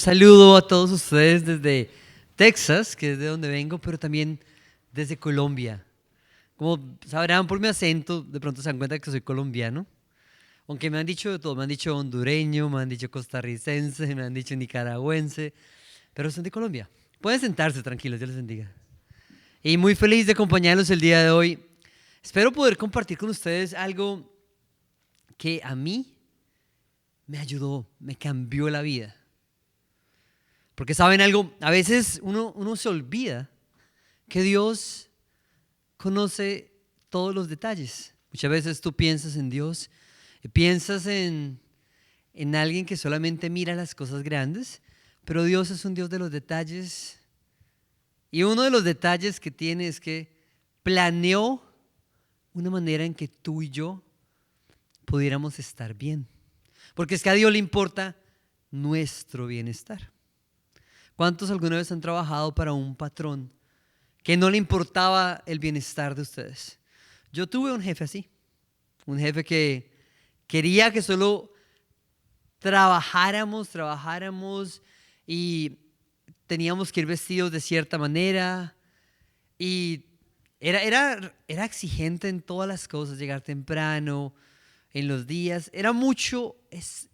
saludo a todos ustedes desde Texas, que es de donde vengo, pero también desde Colombia. Como sabrán por mi acento, de pronto se dan cuenta que soy colombiano. Aunque me han dicho de todo, me han dicho hondureño, me han dicho costarricense, me han dicho nicaragüense, pero son de Colombia. Pueden sentarse tranquilos, Dios les bendiga. Y muy feliz de acompañarlos el día de hoy. Espero poder compartir con ustedes algo que a mí me ayudó, me cambió la vida. Porque saben algo, a veces uno se olvida que Dios conoce todos los detalles. Muchas veces tú piensas en Dios, piensas en alguien que solamente mira las cosas grandes, pero Dios es un Dios de los detalles. Y uno de los detalles que tiene es que planeó una manera en que tú y yo pudiéramos estar bien. Porque es que a Dios le importa nuestro bienestar. ¿Cuántos alguna vez han trabajado para un patrón que no le importaba el bienestar de ustedes? Yo tuve un jefe así, un jefe que quería que solo trabajáramos y teníamos que ir vestidos de cierta manera y era exigente en todas las cosas, llegar temprano, en los días,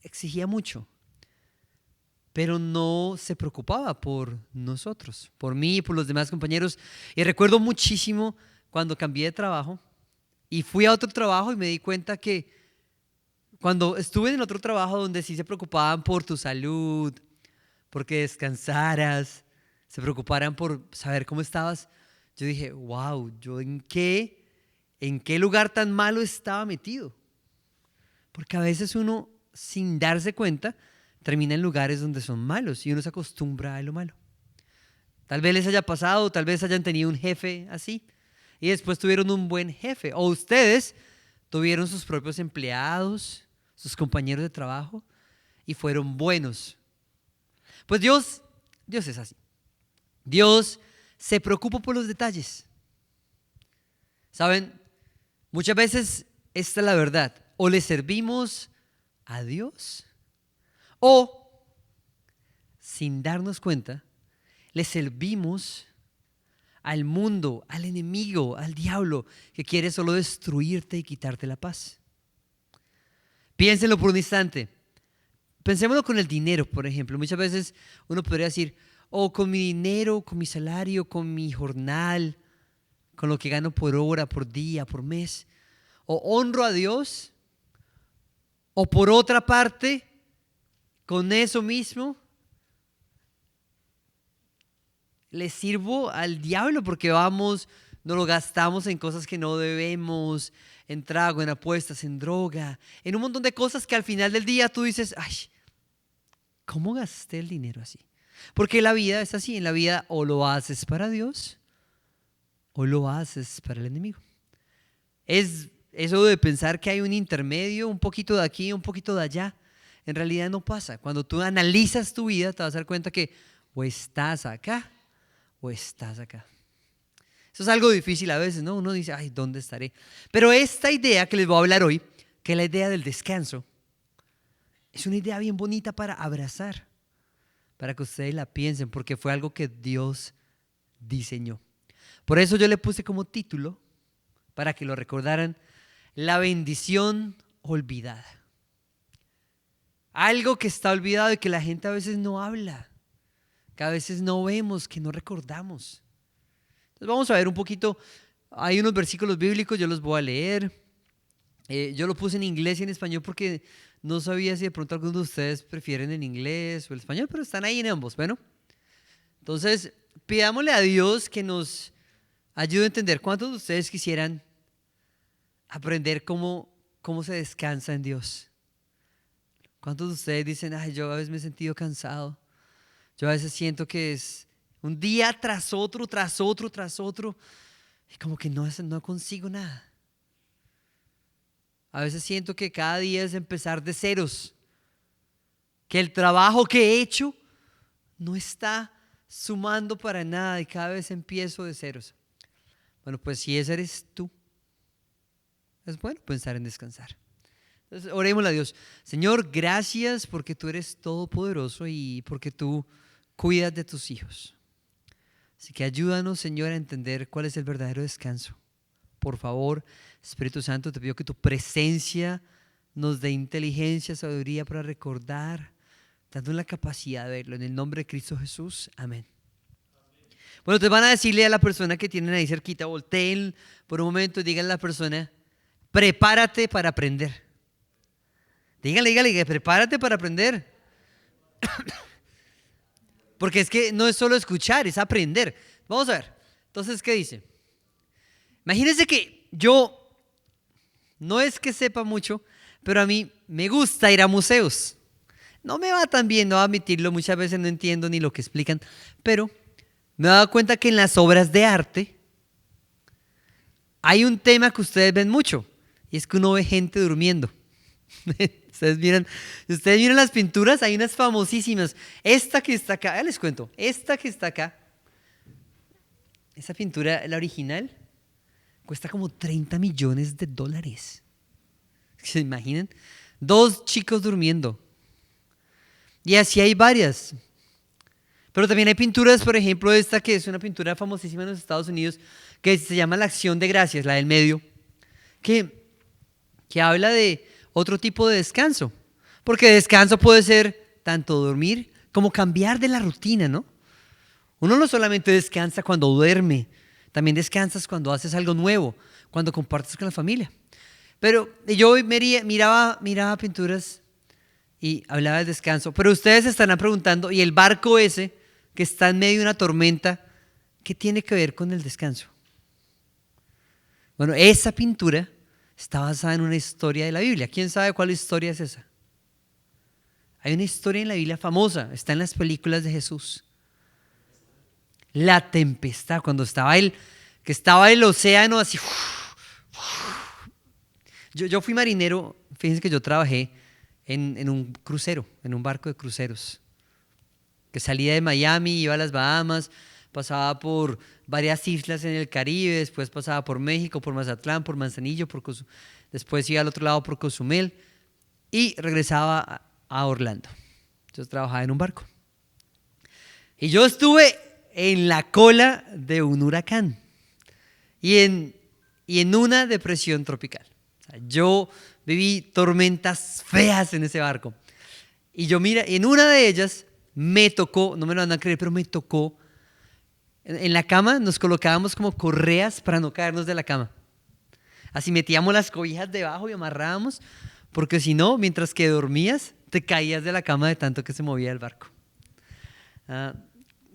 exigía mucho. Pero no se preocupaba por nosotros, por mí y por los demás compañeros. Y recuerdo muchísimo cuando cambié de trabajo y fui a otro trabajo y me di cuenta que cuando estuve en el otro trabajo donde sí se preocupaban por tu salud, porque descansaras, se preocuparan por saber cómo estabas, yo dije, wow, ¿yo en qué lugar tan malo estaba metido? Porque a veces uno, sin darse cuenta, termina en lugares donde son malos y uno se acostumbra a lo malo. Tal vez les haya pasado, tal vez hayan tenido un jefe así y después tuvieron un buen jefe. O ustedes tuvieron sus propios empleados, sus compañeros de trabajo y fueron buenos. Pues Dios es así. Dios se preocupa por los detalles. ¿Saben? Muchas veces esta es la verdad. O le servimos a Dios o, sin darnos cuenta, le servimos al mundo, al enemigo, al diablo, que quiere solo destruirte y quitarte la paz. Piénsenlo por un instante. Pensémoslo con el dinero, por ejemplo. Muchas veces uno podría decir, con mi dinero, con mi salario, con mi jornal, con lo que gano por hora, por día, por mes, o honro a Dios, o por otra parte, con eso mismo, le sirvo al diablo porque nos lo gastamos en cosas que no debemos, en trago, en apuestas, en droga, en un montón de cosas que al final del día tú dices, ay, ¿cómo gasté el dinero así? Porque la vida es así, en la vida o lo haces para Dios o lo haces para el enemigo. Es eso de pensar que hay un intermedio, un poquito de aquí, un poquito de allá. En realidad no pasa. Cuando tú analizas tu vida te vas a dar cuenta que o estás acá o estás acá. Eso es algo difícil a veces, ¿no? Uno dice, ay, ¿dónde estaré? Pero esta idea que les voy a hablar hoy, que es la idea del descanso, es una idea bien bonita para abrazar, para que ustedes la piensen, porque fue algo que Dios diseñó. Por eso yo le puse como título, para que lo recordaran, la bendición olvidada. Algo que está olvidado y que la gente a veces no habla, que a veces no vemos, que no recordamos. Entonces vamos a ver un poquito, hay unos versículos bíblicos, yo los voy a leer. Yo lo puse en inglés y en español porque no sabía si de pronto algunos de ustedes prefieren el inglés o el español, pero están ahí en ambos. Bueno, entonces pidámosle a Dios que nos ayude a entender. ¿Cuántos de ustedes quisieran aprender cómo se descansa en Dios? ¿Cuántos de ustedes dicen, ay, yo a veces me he sentido cansado? Yo a veces siento que es un día tras otro, y como que no consigo nada. A veces siento que cada día es empezar de ceros, que el trabajo que he hecho no está sumando para nada y cada vez empiezo de ceros. Bueno, pues si ese eres tú, es bueno pensar en descansar. Entonces, orémosle a Dios. Señor, gracias porque tú eres todopoderoso y porque tú cuidas de tus hijos. Así que ayúdanos, Señor, a entender cuál es el verdadero descanso. Por favor, Espíritu Santo, te pido que tu presencia nos dé inteligencia, sabiduría para recordar, dándonos la capacidad de verlo. En el nombre de Cristo Jesús. Amén. Bueno, te van a decirle a la persona que tienen ahí cerquita, volteen por un momento y díganle a la persona, prepárate para aprender. Díganle que prepárate para aprender. Porque es que no es solo escuchar, es aprender. Vamos a ver. Entonces, ¿qué dice? Imagínense que yo, no es que sepa mucho, pero a mí me gusta ir a museos. No me va tan bien, no voy a admitirlo, muchas veces no entiendo ni lo que explican, pero me he dado cuenta que en las obras de arte hay un tema que ustedes ven mucho, y es que uno ve gente durmiendo. Ustedes miran las pinturas, hay unas famosísimas. Esta que está acá, ya les cuento, esta que está acá, esa pintura, la original, cuesta como $30 millones. ¿Se imaginan? 2 chicos durmiendo. Y así hay varias. Pero también hay pinturas, por ejemplo, esta que es una pintura famosísima en los Estados Unidos, que se llama La Acción de Gracias, la del medio, que habla de otro tipo de descanso. Porque descanso puede ser tanto dormir como cambiar de la rutina, ¿no? Uno no solamente descansa cuando duerme, también descansas cuando haces algo nuevo, cuando compartes con la familia. Pero yo miraba pinturas y hablaba del descanso. Pero ustedes se estarán preguntando, ¿y el barco ese que está en medio de una tormenta, qué tiene que ver con el descanso? Bueno, esa pintura está basada en una historia de la Biblia. ¿Quién sabe cuál historia es esa? Hay una historia en la Biblia famosa, está en las películas de Jesús. La tempestad, cuando estaba el océano así. Yo fui marinero, fíjense que yo trabajé en un crucero, en un barco de cruceros, que salía de Miami, iba a las Bahamas, pasaba por varias islas en el Caribe, después pasaba por México, por Mazatlán, por Manzanillo, después iba al otro lado por Cozumel y regresaba a Orlando. Yo trabajaba en un barco. Y yo estuve en la cola de un huracán y en una depresión tropical. O sea, yo viví tormentas feas en ese barco. Y en una de ellas me tocó, no me lo van a creer, pero me tocó. En la cama nos colocábamos como correas para no caernos de la cama. Así metíamos las cobijas debajo y amarrábamos, porque si no, mientras que dormías, te caías de la cama de tanto que se movía el barco.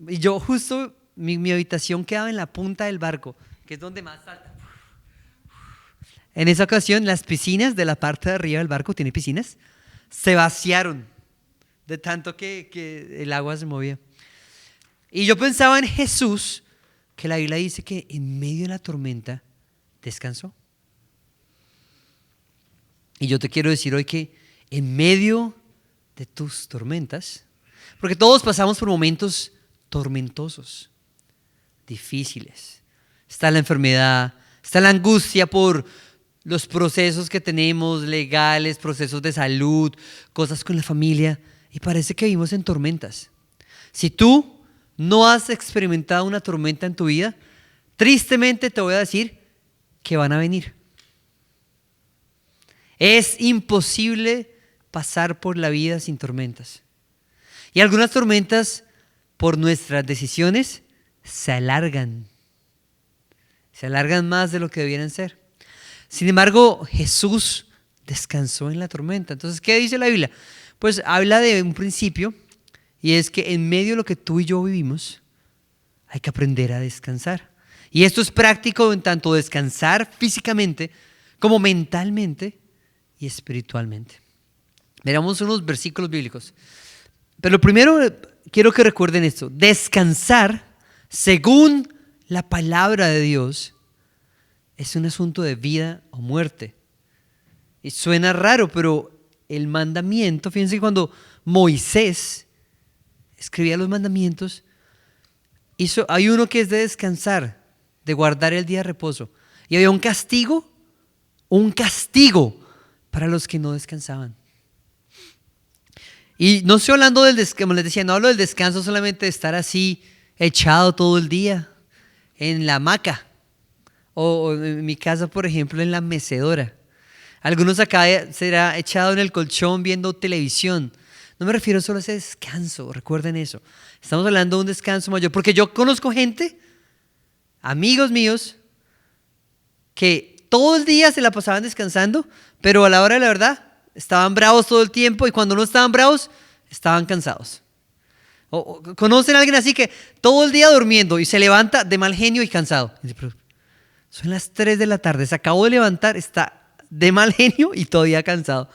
Y yo justo, mi habitación quedaba en la punta del barco, que es donde más salta. En esa ocasión, las piscinas de la parte de arriba del barco, tiene piscinas, se vaciaron de tanto que el agua se movía. Y yo pensaba en Jesús, que la Biblia dice que en medio de la tormenta descansó. Y yo te quiero decir hoy que en medio de tus tormentas, porque todos pasamos por momentos tormentosos, difíciles. Está la enfermedad, está la angustia por los procesos que tenemos legales, procesos de salud, cosas con la familia, y parece que vivimos en tormentas. Si tú no has experimentado una tormenta en tu vida, tristemente te voy a decir que van a venir. Es imposible pasar por la vida sin tormentas. Y algunas tormentas, por nuestras decisiones, se alargan más de lo que debieran ser. Sin embargo, Jesús descansó en la tormenta. Entonces, ¿qué dice la Biblia? Pues habla de un principio, y es que en medio de lo que tú y yo vivimos, hay que aprender a descansar. Y esto es práctico en tanto descansar físicamente como mentalmente y espiritualmente. Miramos unos versículos bíblicos. Pero primero quiero que recuerden esto. Descansar, según la palabra de Dios, es un asunto de vida o muerte. Y suena raro, pero el mandamiento, fíjense que cuando Moisés escribía los mandamientos, hay uno que es de descansar, de guardar el día de reposo. Y había un castigo para los que no descansaban. Y no estoy hablando del descanso, como les decía, no hablo del descanso solamente de estar así echado todo el día en la hamaca o en mi casa, por ejemplo, en la mecedora. Algunos acá será echado en el colchón viendo televisión. No me refiero solo a ese descanso, recuerden eso. Estamos hablando de un descanso mayor, porque yo conozco gente, amigos míos, que todo el día se la pasaban descansando, pero a la hora de la verdad estaban bravos todo el tiempo y cuando no estaban bravos, estaban cansados. O conocen a alguien así que todo el día durmiendo y se levanta de mal genio y cansado. Y dice, pero son las 3 de la tarde, se acabó de levantar, está de mal genio y todavía cansado,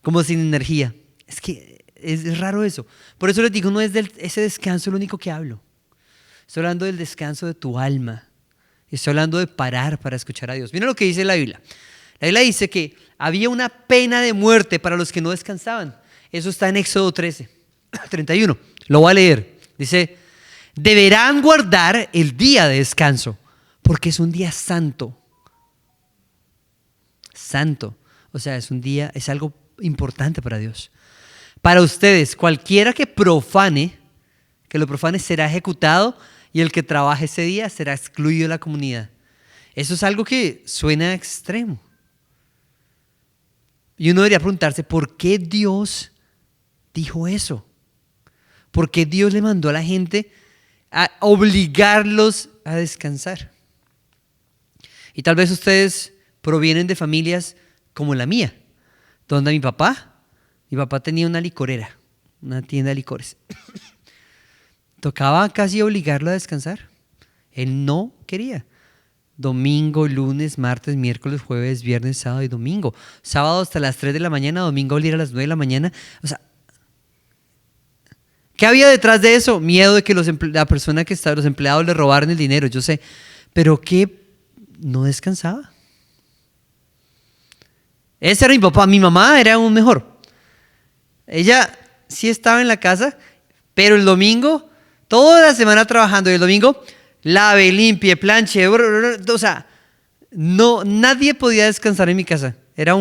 como sin energía. Es que es raro eso. Por eso les digo, no es de ese descanso lo único que hablo. Estoy hablando del descanso de tu alma. Estoy hablando de parar para escuchar a Dios. Mira lo que dice la Biblia. La Biblia dice que había una pena de muerte para los que no descansaban. Eso está en Éxodo 13, 31. Lo voy a leer. Dice, deberán guardar el día de descanso, porque es un día santo. Santo. O sea, es un día, es algo importante para Dios. Para ustedes, cualquiera que lo profane será ejecutado y el que trabaje ese día será excluido de la comunidad. Eso es algo que suena extremo. Y uno debería preguntarse, ¿por qué Dios dijo eso? ¿Por qué Dios le mandó a la gente a obligarlos a descansar? Y tal vez ustedes provienen de familias como la mía, donde mi papá tenía una licorera, una tienda de licores. Tocaba casi obligarlo a descansar. Él no quería. Domingo, lunes, martes, miércoles, jueves, viernes, sábado y domingo. Sábado hasta las 3 de la mañana, domingo a las 9 de la mañana. O sea, ¿qué había detrás de eso? Miedo de que los empleados le robaran el dinero, yo sé. Pero que no descansaba. Ese era mi papá. Mi mamá era aún mejor. Ella sí estaba en la casa, pero el domingo, toda la semana trabajando, y el domingo lave, limpie, planche, o sea, no, nadie podía descansar en mi casa. Era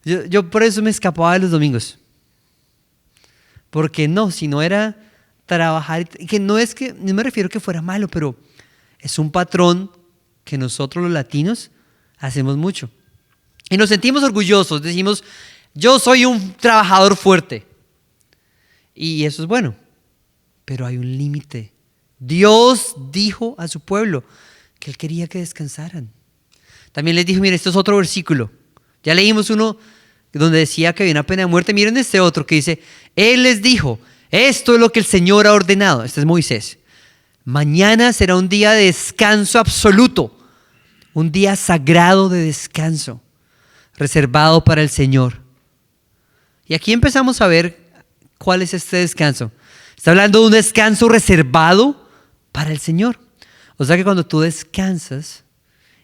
yo por eso me escapaba de los domingos. Porque no, si no era trabajar, que no me refiero que fuera malo, pero es un patrón que nosotros los latinos hacemos mucho. Y nos sentimos orgullosos, decimos, yo soy un trabajador fuerte. Y eso es bueno, pero hay un límite. Dios dijo a su pueblo que Él quería que descansaran. También les dijo, mire, esto es otro versículo. Ya leímos uno donde decía que había una pena de muerte. Miren este otro que dice, Él les dijo, esto es lo que el Señor ha ordenado. Este es Moisés. Mañana será un día de descanso absoluto, un día sagrado de descanso, reservado para el Señor. Y aquí empezamos a ver cuál es este descanso. Está hablando de un descanso reservado para el Señor. O sea que cuando tú descansas,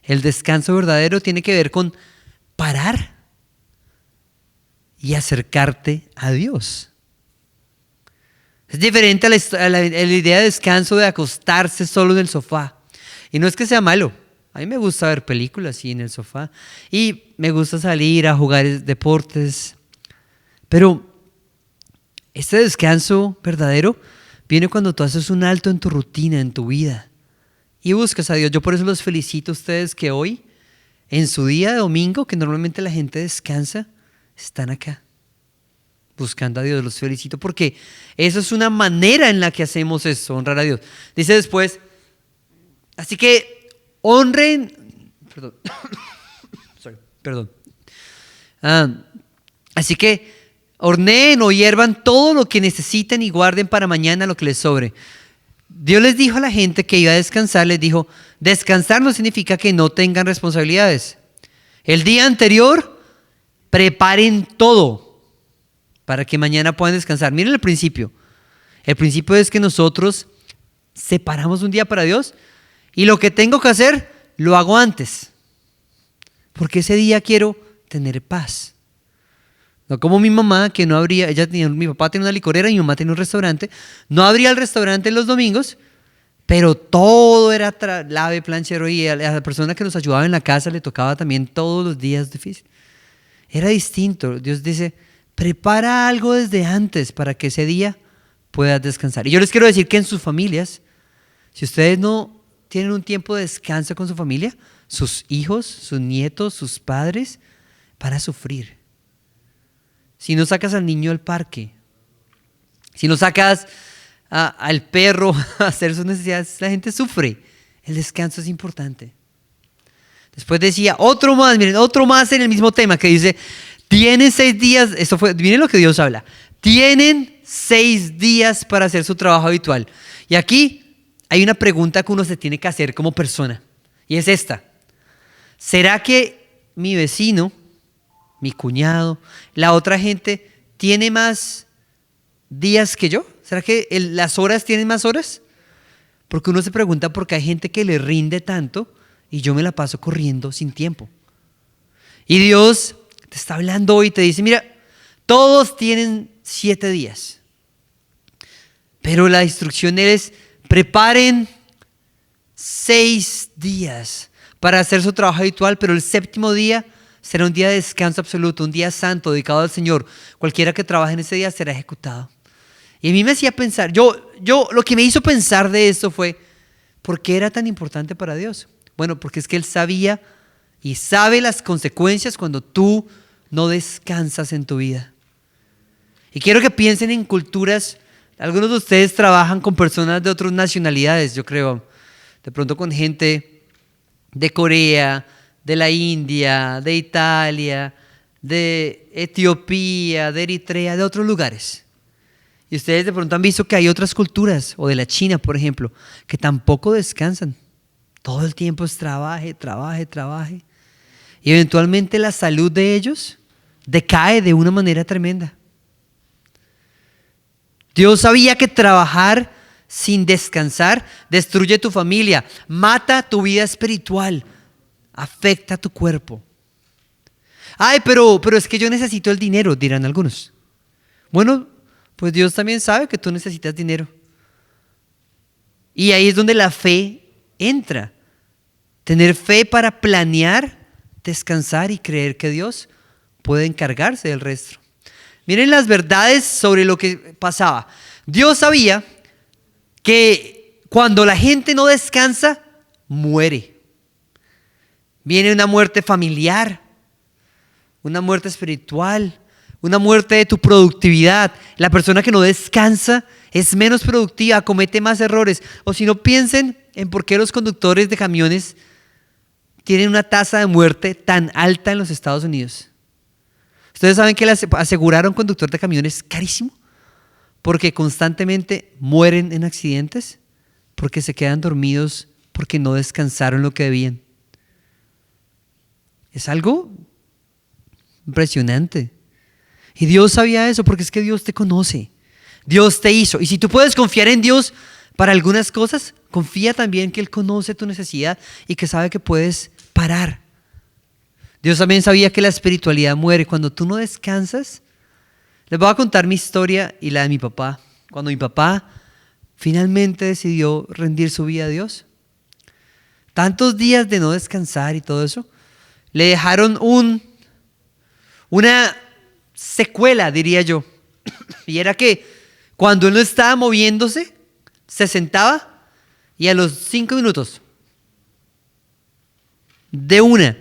el descanso verdadero tiene que ver con parar y acercarte a Dios. Es diferente a la idea de descanso de acostarse solo en el sofá. Y no es que sea malo. A mí me gusta ver películas así en el sofá. Y me gusta salir a jugar deportes. Pero este descanso verdadero viene cuando tú haces un alto en tu rutina, en tu vida. Y buscas a Dios. Yo por eso los felicito a ustedes que hoy, en su día de domingo, que normalmente la gente descansa, están acá buscando a Dios. Los felicito porque eso es una manera en la que hacemos eso, honrar a Dios. Dice después, así que honren, perdón. Así que horneen o hiervan todo lo que necesiten y guarden para mañana lo que les sobre. Dios les dijo a la gente que iba a descansar, les dijo, descansar no significa que no tengan responsabilidades. El día anterior, preparen todo para que mañana puedan descansar. Miren el principio. El principio es que nosotros separamos un día para Dios y lo que tengo que hacer, lo hago antes. Porque ese día quiero tener paz. No como mi mamá, que no abría, mi papá tenía una licorera y mi mamá tenía un restaurante. No abría el restaurante los domingos, pero todo era lave, planchero, y a la persona que nos ayudaba en la casa le tocaba también todos los días difícil. era distinto. Dios dice, prepara algo desde antes para que ese día puedas descansar. Y yo les quiero decir que en sus familias, si ustedes no tienen un tiempo de descanso con su familia, sus hijos, sus nietos, sus padres, van a sufrir. Si no sacas al niño al parque, si no sacas al perro a hacer sus necesidades, la gente sufre. El descanso es importante. Después decía otro más, miren, otro más en el mismo tema que dice, tienen 6 días, miren lo que Dios habla, tienen 6 días para hacer su trabajo habitual. Y aquí hay una pregunta que uno se tiene que hacer como persona, y es esta: ¿será que mi vecino, mi cuñado, la otra gente tiene más días que yo? ¿Será que las horas tienen más horas? Porque uno se pregunta por qué hay gente que le rinde tanto y yo me la paso corriendo sin tiempo. Y Dios te está hablando hoy y te dice, mira, todos tienen 7 días. Pero la instrucción es, preparen 6 días para hacer su trabajo habitual, pero el 7º día será un día de descanso absoluto, un día santo dedicado al Señor. Cualquiera que trabaje en ese día será ejecutado. Y a mí me hacía pensar, lo que me hizo pensar de esto fue, ¿por qué era tan importante para Dios? Bueno, porque es que Él sabía y sabe las consecuencias cuando tú no descansas en tu vida. Y quiero que piensen en culturas. Algunos de ustedes trabajan con personas de otras nacionalidades, yo creo. De pronto con gente de Corea, de la India, de Italia, de Etiopía, de Eritrea, de otros lugares. Y ustedes de pronto han visto que hay otras culturas, o de la China, por ejemplo, que tampoco descansan. Todo el tiempo es trabaje. Y eventualmente la salud de ellos decae de una manera tremenda. Dios sabía que trabajar sin descansar destruye tu familia, mata tu vida espiritual, afecta tu cuerpo. Ay, pero es que yo necesito el dinero, dirán algunos. Bueno, pues Dios también sabe que tú necesitas dinero. Y ahí es donde la fe entra. Tener fe para planear, descansar y creer que Dios puede encargarse del resto. Miren las verdades sobre lo que pasaba. Dios sabía que cuando la gente no descansa, muere. Viene una muerte familiar, una muerte espiritual, una muerte de tu productividad. La persona que no descansa es menos productiva, comete más errores. O si no, piensen en por qué los conductores de camiones tienen una tasa de muerte tan alta en los Estados Unidos. ¿Ustedes saben que asegurar a un conductor de camiones es carísimo? Porque constantemente mueren en accidentes, porque se quedan dormidos, porque no descansaron lo que debían. Es algo impresionante. Y Dios sabía eso porque es que Dios te conoce. Dios te hizo. Y si tú puedes confiar en Dios para algunas cosas, confía también que Él conoce tu necesidad y que sabe que puedes parar. Dios también sabía que la espiritualidad muere. Cuando tú no descansas, les voy a contar mi historia y la de mi papá. Cuando mi papá finalmente decidió rendir su vida a Dios, tantos días de no descansar y todo eso, le dejaron una secuela, diría yo. Y era que cuando él no estaba moviéndose, se sentaba y a los 5 minutos, de una,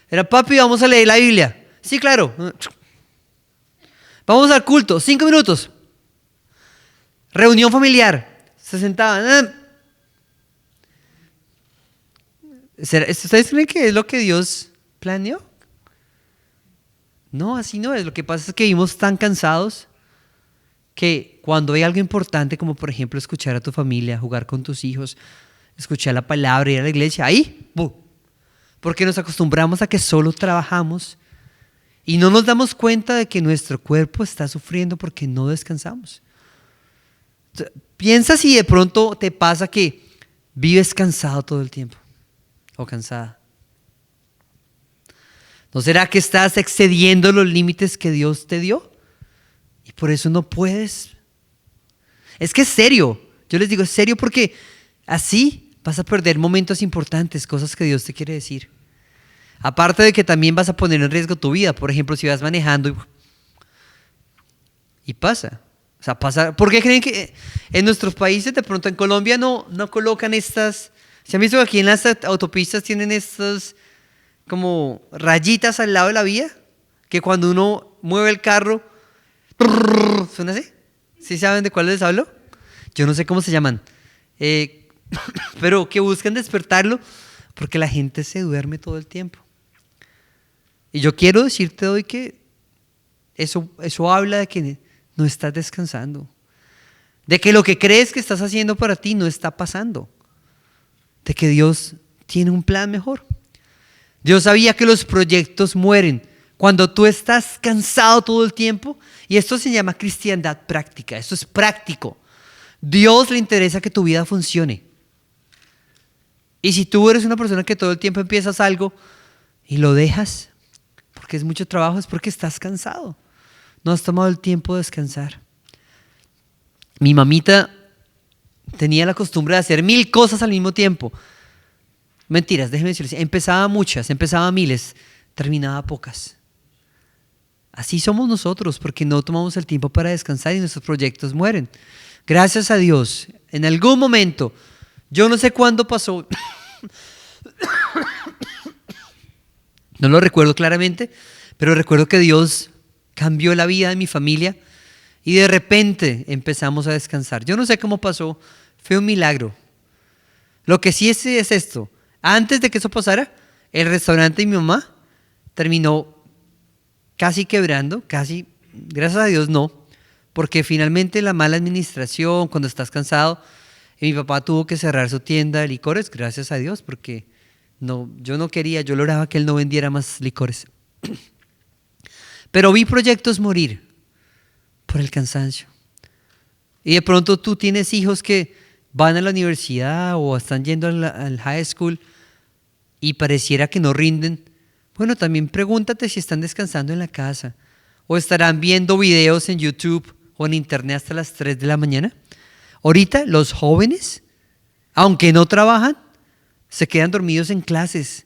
era: papi, vamos a leer la Biblia. Sí, claro. Vamos al culto, 5 minutos. Reunión familiar, se sentaban. ¿Ustedes creen que es lo que Dios planeó? No, así no es. Lo que pasa es que vivimos tan cansados que cuando hay algo importante, como por ejemplo escuchar a tu familia, jugar con tus hijos, escuchar la palabra, ir a la iglesia, ahí, ¡bum! Porque nos acostumbramos a que solo trabajamos y no nos damos cuenta de que nuestro cuerpo está sufriendo porque no descansamos. Piensa si de pronto te pasa que vives cansado todo el tiempo o cansada. ¿No será que estás excediendo los límites que Dios te dio? Y por eso no puedes. Es que es serio. Yo les digo, es serio porque así vas a perder momentos importantes, cosas que Dios te quiere decir. Aparte de que también vas a poner en riesgo tu vida. Por ejemplo, si vas manejando y pasa. O sea, pasa. ¿Por qué creen que en nuestros países, de pronto en Colombia, no colocan estas? ¿Se han visto que aquí en las autopistas tienen estas como rayitas al lado de la vía? Que cuando uno mueve el carro, ¿suena así? ¿Sí saben de cuáles les hablo? Yo no sé cómo se llaman. Pero que buscan despertarlo porque la gente se duerme todo el tiempo. Y yo quiero decirte hoy que eso habla de que no estás descansando. De que lo que crees que estás haciendo para ti no está pasando. De que Dios tiene un plan mejor. Dios sabía que los proyectos mueren cuando tú estás cansado todo el tiempo. Y esto se llama cristiandad práctica. Esto es práctico. Dios le interesa que tu vida funcione. Y si tú eres una persona que todo el tiempo empiezas algo y lo dejas porque es mucho trabajo, es porque estás cansado. No has tomado el tiempo de descansar. Mi mamita tenía la costumbre de hacer 1000 cosas al mismo tiempo. Mentiras, déjenme decirles. Empezaba muchas, empezaba miles, terminaba pocas. Así somos nosotros porque no tomamos el tiempo para descansar y nuestros proyectos mueren. Gracias a Dios, en algún momento, yo no sé cuándo pasó, no lo recuerdo claramente, pero recuerdo que Dios cambió la vida de mi familia y de repente empezamos a descansar. Yo no sé cómo pasó, fue un milagro. Lo que sí es esto, antes de que eso pasara, el restaurante de mi mamá terminó casi quebrando, casi, gracias a Dios no, porque finalmente la mala administración, cuando estás cansado, mi papá tuvo que cerrar su tienda de licores, gracias a Dios, porque yo no quería, yo lograba que él no vendiera más licores. Pero vi proyectos morir por el cansancio. Y de pronto tú tienes hijos que van a la universidad o están yendo al high school y pareciera que no rinden. Bueno, también pregúntate si están descansando en la casa o estarán viendo videos en YouTube o en internet hasta las 3 de la mañana. Ahorita los jóvenes, aunque no trabajan, se quedan dormidos en clases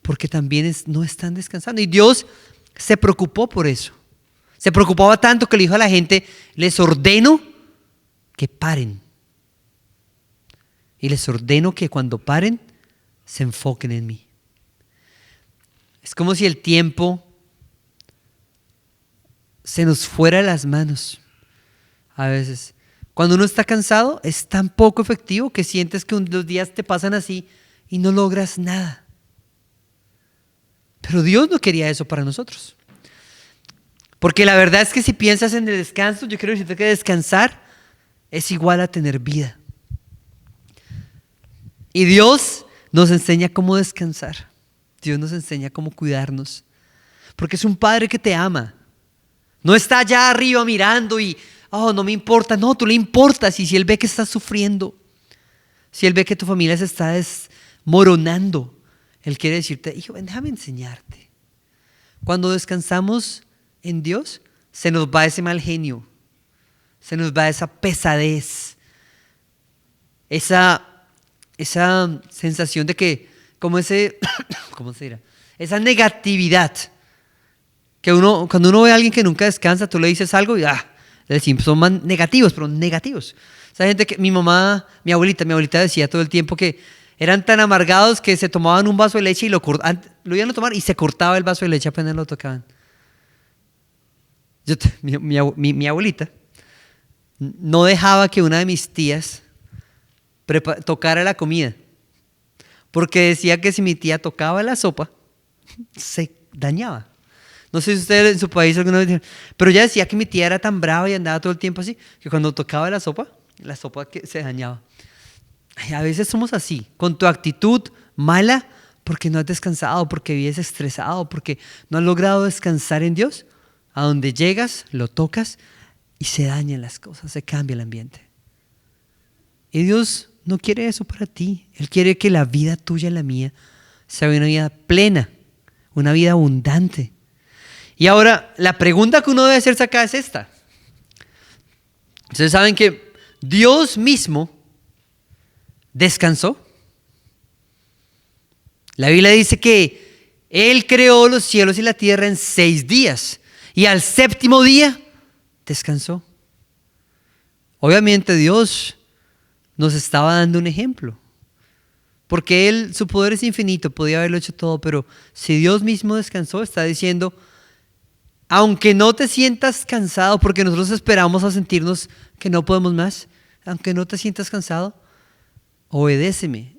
porque también no están descansando. Y Dios se preocupó por eso. Se preocupaba tanto que le dijo a la gente, les ordeno que paren. Y les ordeno que cuando paren, se enfoquen en mí. Es como si el tiempo se nos fuera de las manos. A veces, cuando uno está cansado, es tan poco efectivo que sientes que los días te pasan así y no logras nada. Pero Dios no quería eso para nosotros. Porque la verdad es que si piensas en el descanso, yo quiero decirte que descansar es igual a tener vida. Y Dios nos enseña cómo descansar. Dios nos enseña cómo cuidarnos. Porque es un Padre que te ama. No está allá arriba mirando y, no me importa. No, tú le importas. Y si Él ve que estás sufriendo, si Él ve que tu familia se está desmoronando, Él quiere decirte, hijo, ven, déjame enseñarte. Cuando descansamos en Dios, se nos va ese mal genio, se nos va esa pesadez, esa sensación de que, como ¿cómo se dirá? Esa negatividad, que cuando uno ve a alguien que nunca descansa, tú le dices algo y le decimos, son más negativos, pero negativos. Esa gente que mi abuelita decía todo el tiempo que eran tan amargados que se tomaban un vaso de leche y lo iban a tomar y se cortaba el vaso de leche apenas lo tocaban. Mi abuelita no dejaba que una de mis tías tocara la comida, porque decía que si mi tía tocaba la sopa, se dañaba. No sé si ustedes en su país alguna vez dijeron, pero ella decía que mi tía era tan brava y andaba todo el tiempo así, que cuando tocaba la sopa que se dañaba. A veces somos así, con tu actitud mala, porque no has descansado, porque vives estresado, porque no has logrado descansar en Dios. A donde llegas, lo tocas y se dañan las cosas, se cambia el ambiente. Y Dios no quiere eso para ti. Él quiere que la vida tuya y la mía sea una vida plena, una vida abundante. Y ahora, la pregunta que uno debe hacerse acá es esta. Ustedes saben que Dios mismo descansó. La Biblia dice que Él creó los cielos y la tierra en 6 días y al séptimo día descansó. Obviamente Dios nos estaba dando un ejemplo, porque Él, su poder es infinito, podía haberlo hecho todo, pero si Dios mismo descansó, está diciendo, aunque no te sientas cansado, porque nosotros esperamos a sentirnos que no podemos más, aunque no te sientas cansado, obedéceme,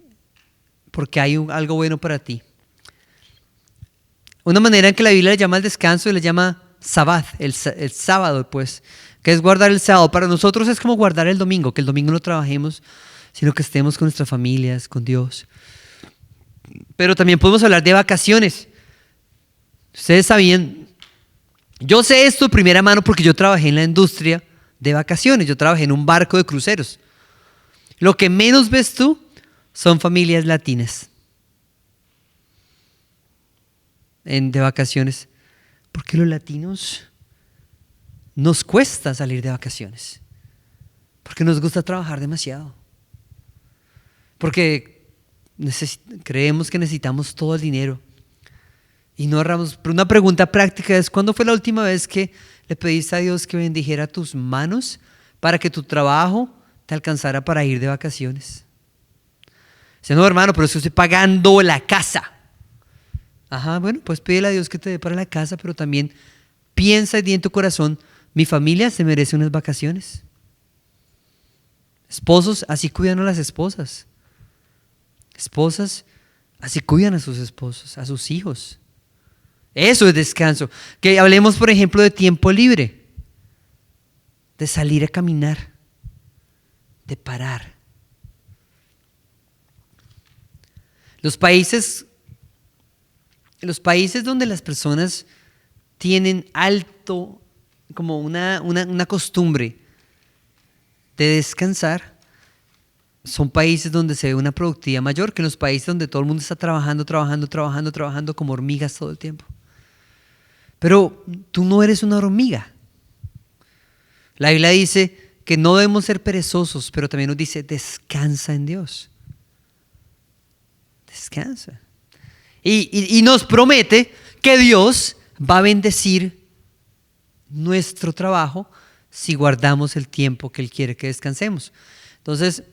porque hay algo bueno para ti. Una manera en que la Biblia le llama al descanso y le llama Sabbath, el sábado, pues, que es guardar el sábado. Para nosotros es como guardar el domingo, que el domingo no trabajemos, sino que estemos con nuestras familias, con Dios. Pero también podemos hablar de vacaciones. Ustedes sabían, yo sé esto de primera mano porque yo trabajé en la industria de vacaciones, yo trabajé en un barco de cruceros. Lo que menos ves tú son familias latinas de vacaciones, porque los latinos nos cuesta salir de vacaciones, porque nos gusta trabajar demasiado, porque creemos que necesitamos todo el dinero y no ahorramos. Pero una pregunta práctica es, ¿cuándo fue la última vez que le pediste a Dios que bendijera tus manos para que tu trabajo te alcanzara para ir de vacaciones? Dice, no, hermano, pero es que estoy pagando la casa. Ajá, bueno, pues pídele a Dios que te dé para la casa, pero también piensa y di en tu corazón, mi familia se merece unas vacaciones. Esposos, así cuidan a las esposas. Esposas, así cuidan a sus esposos, a sus hijos. Eso es descanso. Que hablemos, por ejemplo, de tiempo libre, de salir a caminar, de parar. Los países donde las personas tienen alto, como una costumbre de descansar, son países donde se ve una productividad mayor que en los países donde todo el mundo está trabajando como hormigas todo el tiempo. Pero tú no eres una hormiga. La Biblia dice que no debemos ser perezosos, pero también nos dice, descansa en Dios. Descansa. Y nos promete que Dios va a bendecir nuestro trabajo si guardamos el tiempo que Él quiere que descansemos. Entonces,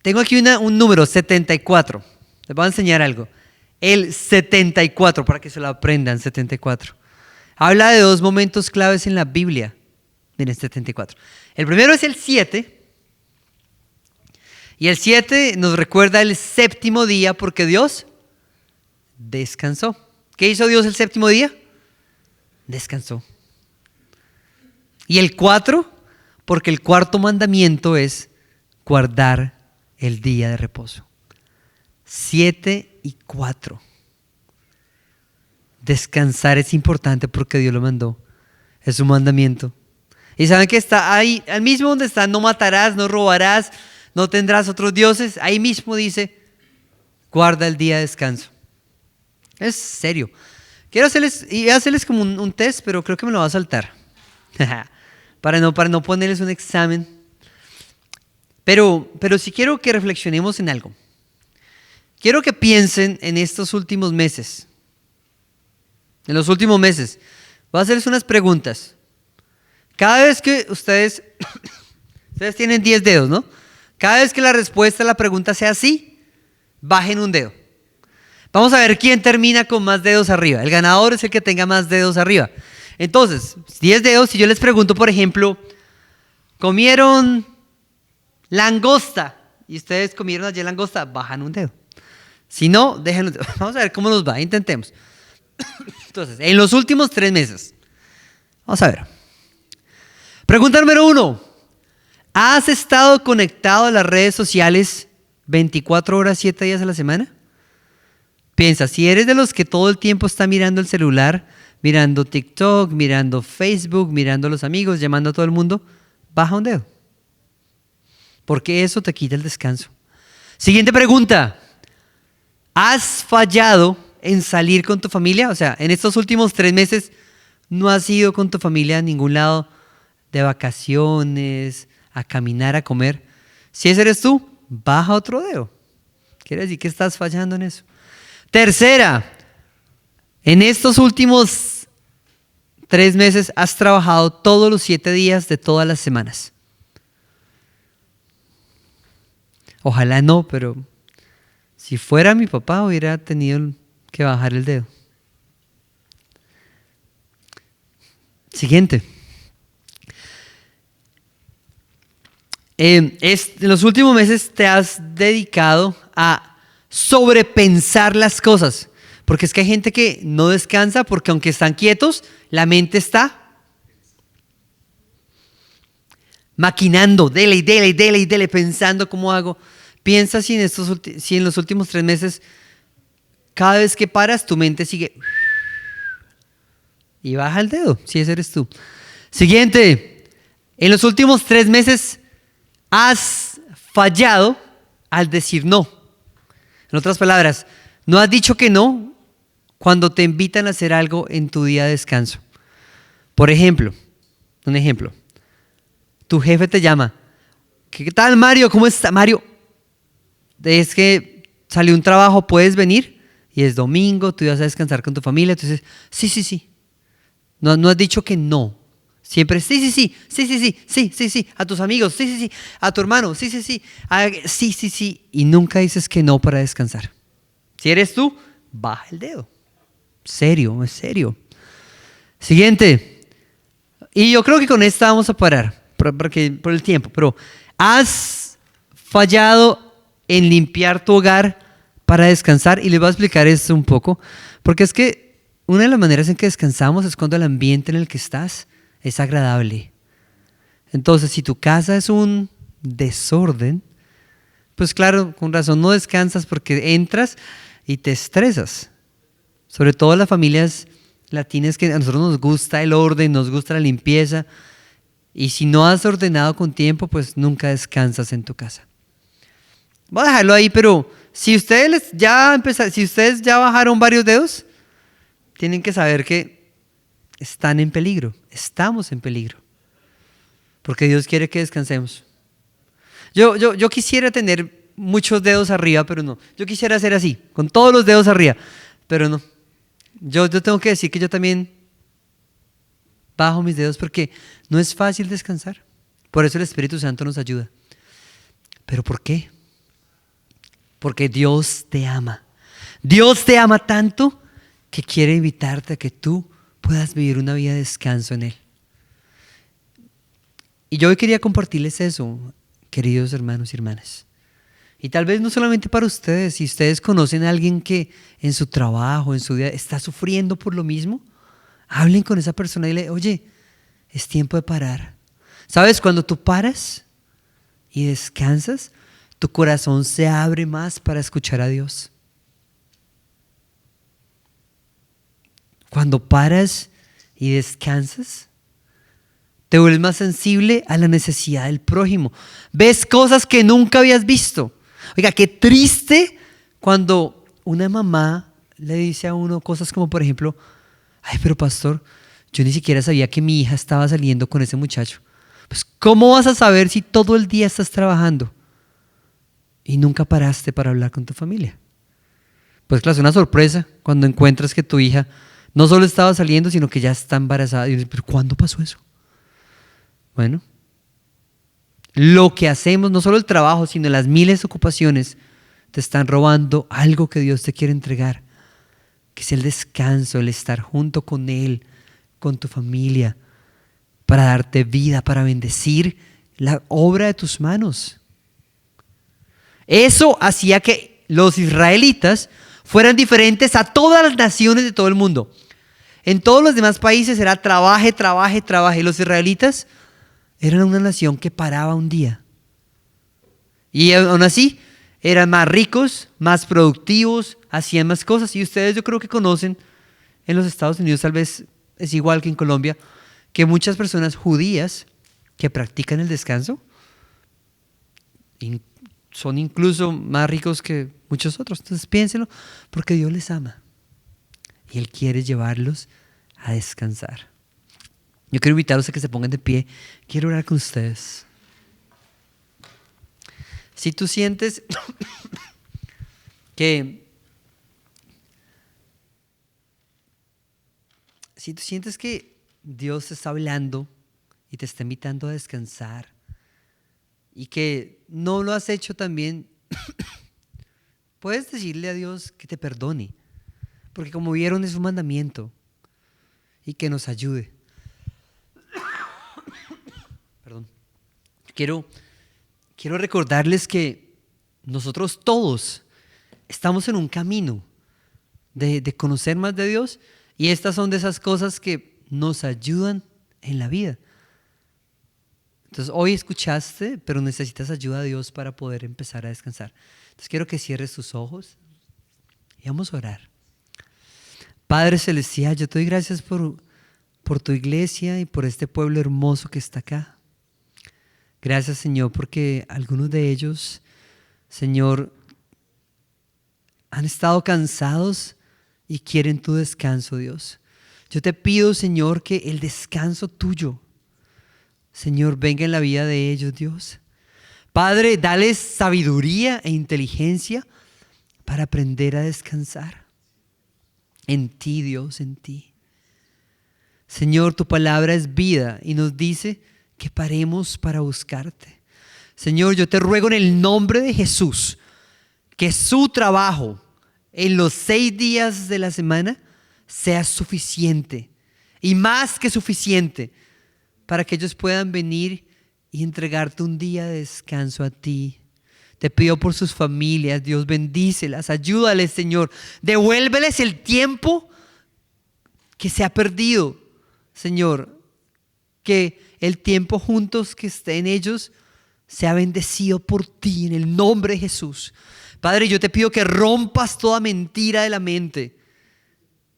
tengo aquí un número, 74. Les voy a enseñar algo. El 74, para que se lo aprendan, 74. Habla de 2 momentos claves en la Biblia. Miren, 74. El primero es el 7. Y el 7 nos recuerda el séptimo día porque Dios descansó. ¿Qué hizo Dios el séptimo día? Descansó. Y el 4, porque el cuarto mandamiento es guardar el día de reposo. 7 y 4. Descansar es importante porque Dios lo mandó. Es un mandamiento. Y saben que está ahí, al mismo donde está, no matarás, no robarás, no tendrás otros dioses. Ahí mismo dice, guarda el día de descanso. Es serio. Quiero hacerles como un test, pero creo que me lo va a saltar. para no ponerles un examen. Pero sí quiero que reflexionemos en algo. Quiero que piensen en estos últimos meses. En los últimos meses. Voy a hacerles unas preguntas. Cada vez que ustedes tienen 10 dedos, ¿no? Cada vez que la respuesta a la pregunta sea sí, bajen un dedo. Vamos a ver quién termina con más dedos arriba. El ganador es el que tenga más dedos arriba. Entonces, 10 dedos. Si yo les pregunto, por ejemplo, ¿comieron langosta? Y ustedes comieron ayer langosta, bajan un dedo. Si no, déjenlo. Vamos a ver cómo nos va. Intentemos. Entonces, en los últimos 3 meses. Vamos a ver. Pregunta número 1. ¿Has estado conectado a las redes sociales 24 horas, 7 días a la semana? Piensa, si eres de los que todo el tiempo está mirando el celular, mirando TikTok, mirando Facebook, mirando a los amigos, llamando a todo el mundo, baja un dedo. Porque eso te quita el descanso. Siguiente pregunta. ¿Has fallado en salir con tu familia? O sea, en estos últimos 3 meses no has ido con tu familia a ningún lado de vacaciones, a caminar, a comer. Si ese eres tú, baja otro dedo. Quiere decir que estás fallando en eso. Tercera, En estos últimos 3 meses has trabajado todos los 7 días de todas las semanas. Ojalá no, pero si fuera mi papá hubiera tenido que bajar el dedo. Siguiente. En los últimos meses te has dedicado a sobrepensar las cosas. Porque es que hay gente que no descansa porque aunque están quietos, la mente está maquinando, dele, pensando cómo hago. Piensa si en los últimos 3 meses, cada vez que paras, tu mente sigue y baja el dedo, si ese eres tú. Siguiente, en los últimos 3 meses has fallado al decir no. En otras palabras, no has dicho que no cuando te invitan a hacer algo en tu día de descanso. Por ejemplo, un ejemplo. Tu jefe te llama. ¿Qué tal, Mario? ¿Cómo está, Mario? Es que salió un trabajo, ¿puedes venir? Y es domingo, tú ibas a descansar con tu familia. Entonces, sí. No has dicho que no. Siempre sí. A tus amigos, sí. A tu hermano, sí. Sí. Y nunca dices que no para descansar. Si eres tú, baja el dedo. Serio, es serio. Siguiente. Y yo creo que con esta vamos a parar por el tiempo. Pero has fallado en limpiar tu hogar para descansar. Y les voy a explicar esto un poco. Porque es que una de las maneras en que descansamos es cuando el ambiente en el que estás es agradable. Entonces, si tu casa es un desorden, pues claro, con razón no descansas porque entras y te estresas. Sobre todo las familias latinas, que a nosotros nos gusta el orden, nos gusta la limpieza. Y si no has ordenado con tiempo, pues nunca descansas en tu casa. Voy a dejarlo ahí, pero si ustedes ya bajaron varios dedos, tienen que saber que están en peligro, estamos en peligro, porque Dios quiere que descansemos. Yo quisiera tener muchos dedos arriba, pero no. Yo quisiera hacer así, con todos los dedos arriba, pero no. Yo tengo que decir que yo también bajo mis dedos porque no es fácil descansar. Por eso el Espíritu Santo nos ayuda. ¿Pero por qué? Porque Dios te ama. Dios te ama tanto que quiere invitarte a que tú puedas vivir una vida de descanso en Él. Y yo hoy quería compartirles eso, queridos hermanos y hermanas. Y tal vez no solamente para ustedes, si ustedes conocen a alguien que en su trabajo, en su vida, está sufriendo por lo mismo, hablen con esa persona y le oye, es tiempo de parar. ¿Sabes? Cuando tú paras y descansas, tu corazón se abre más para escuchar a Dios. Cuando paras y descansas, te vuelves más sensible a la necesidad del prójimo. Ves cosas que nunca habías visto. Oiga, qué triste cuando una mamá le dice a uno cosas como, por ejemplo, ay, pero pastor, yo ni siquiera sabía que mi hija estaba saliendo con ese muchacho. Pues, ¿cómo vas a saber si todo el día estás trabajando y nunca paraste para hablar con tu familia? Pues claro, es una sorpresa cuando encuentras que tu hija no solo estaba saliendo, sino que ya está embarazada. Y dices, ¿pero cuándo pasó eso? Bueno, lo que hacemos, no solo el trabajo, sino las miles de ocupaciones, te están robando algo que Dios te quiere entregar, que es el descanso, el estar junto con Él, con tu familia, para darte vida, para bendecir la obra de tus manos. Eso hacía que los israelitas fueran diferentes a todas las naciones de todo el mundo. En todos los demás países era trabaje. Y los israelitas eran una nación que paraba un día. Y aún así, eran más ricos, más productivos, hacían más cosas. Y ustedes yo creo que conocen, en los Estados Unidos tal vez es igual que en Colombia, que muchas personas judías que practican el descanso son incluso más ricos que muchos otros. Entonces piénsenlo, porque Dios les ama y Él quiere llevarlos a descansar. Yo quiero invitarlos a que se pongan de pie. Quiero orar con ustedes. Si tú sientes que si tú sientes que Dios te está hablando y te está invitando a descansar y que no lo has hecho también, puedes decirle a Dios que te perdone, porque como vieron es un mandamiento y que nos ayude. Perdón. Quiero recordarles que nosotros todos estamos en un camino de conocer más de Dios, y estas son de esas cosas que nos ayudan en la vida. Entonces hoy escuchaste, pero necesitas ayuda de Dios para poder empezar a descansar. Entonces quiero que cierres tus ojos y vamos a orar. Padre Celestial, yo te doy gracias por tu iglesia y por este pueblo hermoso que está acá. Gracias, Señor, porque algunos de ellos, Señor, han estado cansados y quieren tu descanso, Dios. Yo te pido, Señor, que el descanso tuyo, Señor, venga en la vida de ellos, Dios. Padre, dales sabiduría e inteligencia para aprender a descansar en ti, Dios, en ti. Señor, tu palabra es vida y nos dice que paremos para buscarte. Señor, yo te ruego en el nombre de Jesús que su trabajo en los 6 días de la semana sea suficiente y más que suficiente para que ellos puedan venir y entregarte un día de descanso a ti. Te pido por sus familias, Dios, bendícelas, ayúdales, Señor, devuélveles el tiempo que se ha perdido, Señor, que el tiempo juntos que esté en ellos sea bendecido por ti en el nombre de Jesús. Padre, yo te pido que rompas toda mentira de la mente,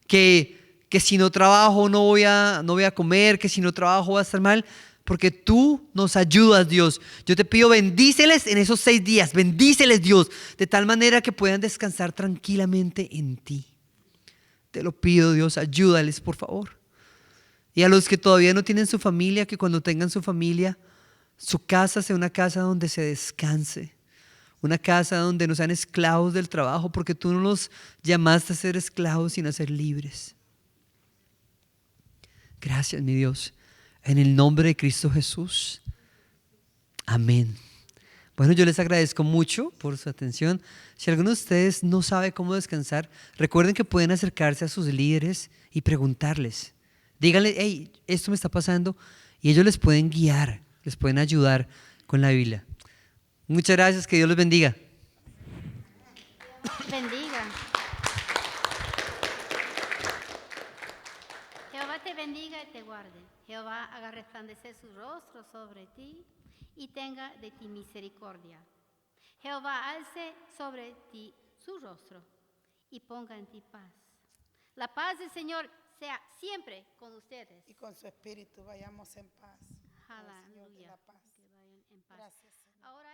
que si no trabajo no voy a comer, que si no trabajo voy a estar mal, porque tú nos ayudas, Dios. Yo te pido, bendíceles en esos 6 días, bendíceles, Dios, de tal manera que puedan descansar tranquilamente en ti. Te lo pido, Dios, ayúdales, por favor. Y a los que todavía no tienen su familia, que cuando tengan su familia, su casa sea una casa donde se descanse, una casa donde no sean esclavos del trabajo, porque tú no los llamaste a ser esclavos, sino a ser libres. Gracias, mi Dios, en el nombre de Cristo Jesús. Amén. Bueno, yo les agradezco mucho por su atención. Si alguno de ustedes no sabe cómo descansar, recuerden que pueden acercarse a sus líderes y preguntarles. Díganle, hey, esto me está pasando, y ellos les pueden guiar, les pueden ayudar con la Biblia. Muchas gracias, que Dios los bendiga. Bendiga. Jehová te bendiga y te guarde. Jehová haga resplandecer su rostro sobre ti y tenga de ti misericordia. Jehová alce sobre ti su rostro y ponga en ti paz. La paz del Señor sea siempre con ustedes. Y con su espíritu vayamos en paz. Aleluya. Señor de la paz. Que vayan en paz. Gracias, Señor. Ahora